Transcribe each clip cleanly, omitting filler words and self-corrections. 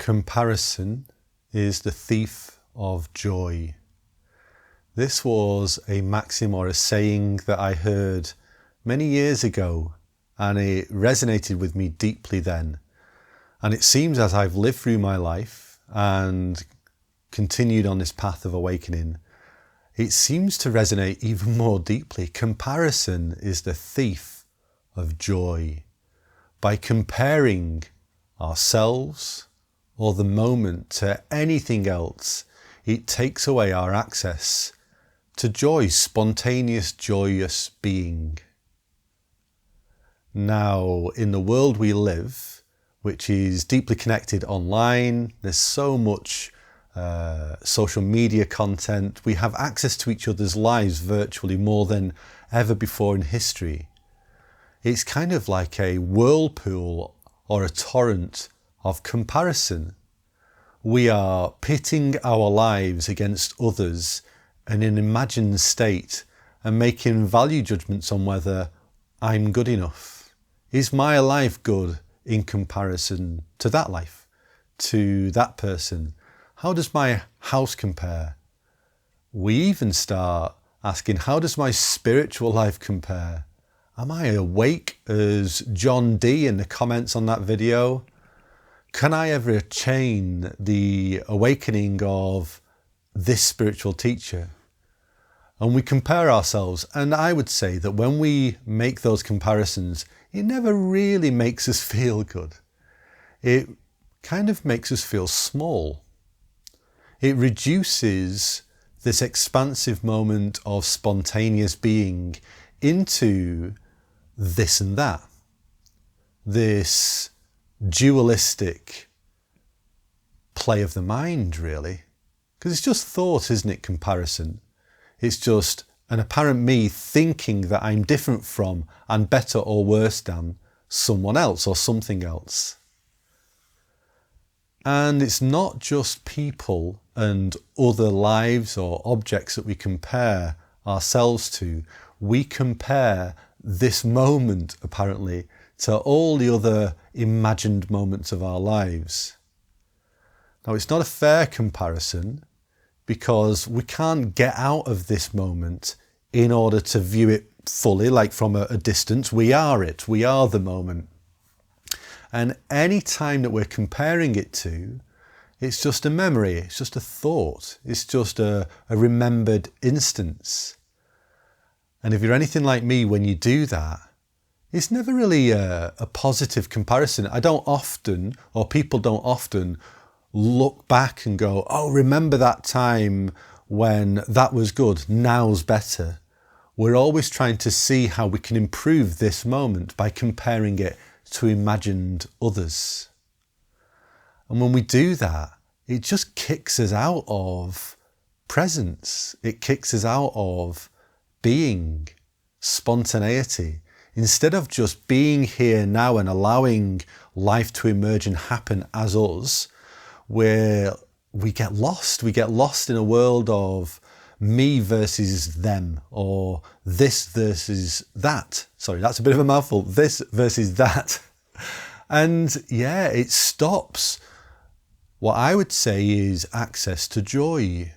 Comparison is the thief of joy. This was a maxim or a saying that I heard many years ago, and it resonated with me deeply then. And it seems as I've lived through my life and continued on this path of awakening, it seems to resonate even more deeply. Comparison is the thief of joy. By comparing ourselves or the moment to anything else, it takes away our access to joy, spontaneous, joyous being. Now, in the world we live, which is deeply connected online, there's so much social media content. We have access to each other's lives virtually more than ever before in history. It's kind of like a whirlpool or a torrent of comparison. We are pitting our lives against others in an imagined state and making value judgments on whether I'm good enough. Is my life good in comparison to that life, to that person? How does my house compare? We even start asking, how does my spiritual life compare? Am I awake as John D in the comments on that video? Can I ever attain the awakening of this spiritual teacher? And we compare ourselves, and I would say that when we make those comparisons, it never really makes us feel good. It kind of makes us feel small. It reduces this expansive moment of spontaneous being into this and that. This dualistic play of the mind, really. Because it's just thought, isn't it, comparison? It's just an apparent me thinking that I'm different from and better or worse than someone else or something else. And it's not just people and other lives or objects that we compare ourselves to. We compare this moment, apparently, to all the other imagined moments of our lives. Now, it's not a fair comparison because we can't get out of this moment in order to view it fully, like from a distance. We are it. We are the moment. And any time that we're comparing it to, it's just a memory. It's just a thought. It's just a remembered instance. And if you're anything like me, when you do that, it's never really a positive comparison. I don't often, or people don't often, look back and go, oh, remember that time when that was good, now's better. We're always trying to see how we can improve this moment by comparing it to imagined others. And when we do that, it just kicks us out of presence. It kicks us out of being, spontaneity. Instead of just being here now and allowing life to emerge and happen as us, where we get lost. We get lost in a world of me versus them, or this versus that. Sorry, that's a bit of a mouthful. This versus that. And yeah, it stops what I would say is access to joy.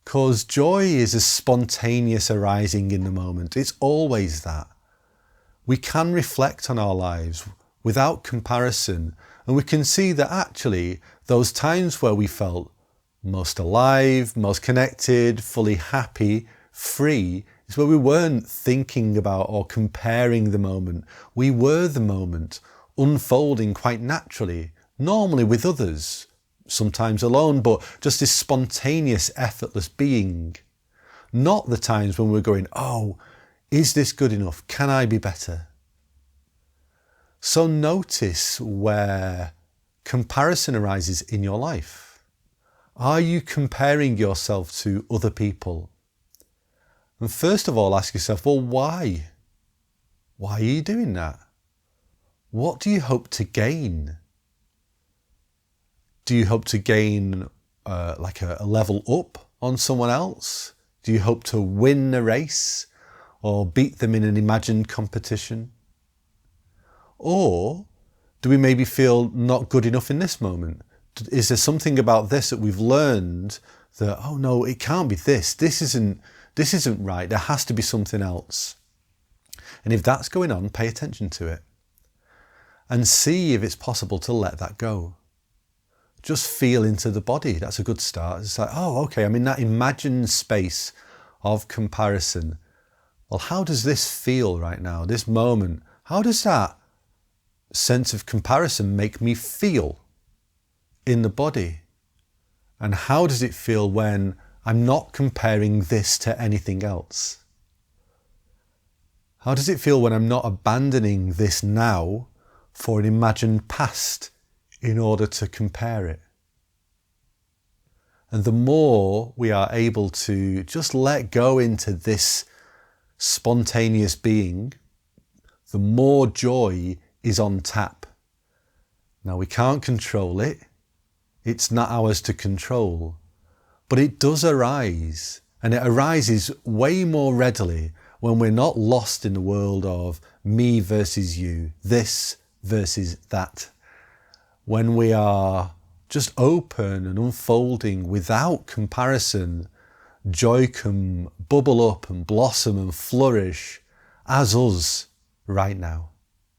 Because joy is a spontaneous arising in the moment. It's always that. We can reflect on our lives without comparison, and we can see that actually those times where we felt most alive, most connected, fully happy, free, is where we weren't thinking about or comparing the moment. We were the moment, unfolding quite naturally, normally with others, sometimes alone, but just this spontaneous, effortless being. Not the times when we're going, oh, is this good enough? Can I be better? So notice where comparison arises in your life. Are you comparing yourself to other people? And first of all, ask yourself, well, why? Why are you doing that? What do you hope to gain? Do you hope to gain like a level up on someone else? Do you hope to win a race or beat them in an imagined competition? Or Do we maybe feel not good enough in this moment? Is there something about this that we've learned that, oh no, it can't be this. This isn't right. There has to be something else. And if that's going on, pay attention to it and see if it's possible to let that go. Just feel into the body. That's a good start. It's like, oh, okay, I'm in that imagined space of comparison. Well, how does this feel right now, this moment? How does that sense of comparison make me feel in the body? And how does it feel when I'm not comparing this to anything else? How does it feel when I'm not abandoning this now for an imagined past in order to compare it? And the more we are able to just let go into this spontaneous being, the more joy is on tap. Now, we can't control it. It's not ours to control, but it does arise, and it arises way more readily when we're not lost in the world of me versus you, this versus that. When we are just open and unfolding without comparison, joy can bubble up and blossom and flourish as us right now.